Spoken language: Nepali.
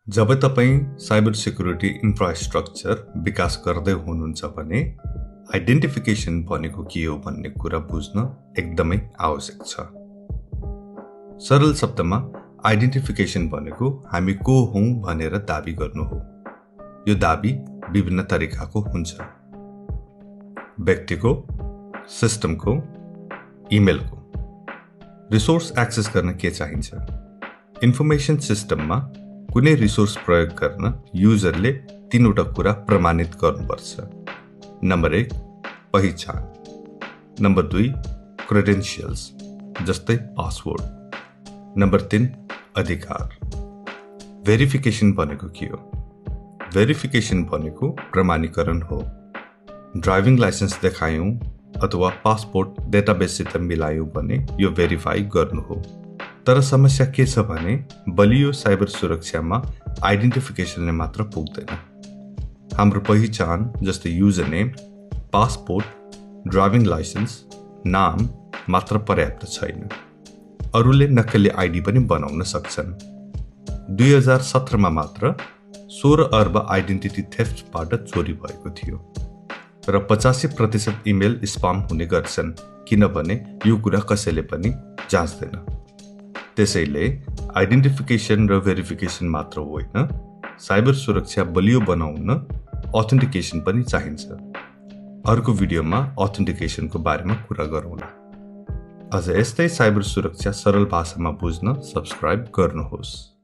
जब तपाईं साइबर सिक्युरिटी इन्फ्रास्ट्रक्चर विकास गर्दै हुनुहुन्छ भने आइडेन्टिफिकेसन भनेको के हो भन्ने कुरा बुझ्न एकदमै आवश्यक छ। सरल शब्दमा आइडेन्टिफिकेसन भनेको हामी को हौं भनेर दाबी गर्नु हो। यो दाबी विभिन्न तरिकाको हुन्छ। व्यक्तिको, सिस्टमको, इमेलको। रिसोर्स एक्सेस गर्न के चाहिन्छ? इन्फर्मेसन सिस्टममा कुनै रिसोर्स प्रयोग गर्न युजरले तीनवटा कुरा प्रमाणित गर्नुपर्छ। नम्बर 1 पहिचान, नम्बर 2 क्रेडेन्शियल्स जस्तै पासवर्ड, नम्बर 3 अधिकार। भेरिफिकेसन भनेको के हो? भेरिफिकेसन भनेको प्रमाणीकरण हो। ड्राइभिङ लाइसेन्स देखायौं अथवा पासपोर्ट डेटाबेससित मिलायौं भने यो भेरिफाई गर्नु हो। तर समस्या के छ भने बलियो साइबर सुरक्षामा आइडेन्टिफिकेसनले मात्र पुग्दैन। हाम्रो पहिचान जस्तै user name, passport, driving licence, नाम मात्र पर्याप्त छैन। अरूले नक्कली आइडी पनि बनाउन सक्छन्। 2017 मा मात्र 16 अर्ब आइडेन्टिटी थेफ्टबाट चोरी भएको थियो र 85% इमेल स्पाम हुने गर्छन् किनभने यो कुरा कसैले पनि जाँच्दैन। त्यसैले आइडेन्टिफिकेसन र भेरिफिकेसन मात्र होइन, साइबर सुरक्षा बलियो बनाउन अथेन्टिकेसन पनि चाहिन्छ। अर्को भिडियोमा अथेन्टिकेसनको बारेमा कुरा गरौँला। अझ यस्तै साइबर सुरक्षा सरल भाषामा बुझ्न सब्स्क्राइब गर्नुहोस्।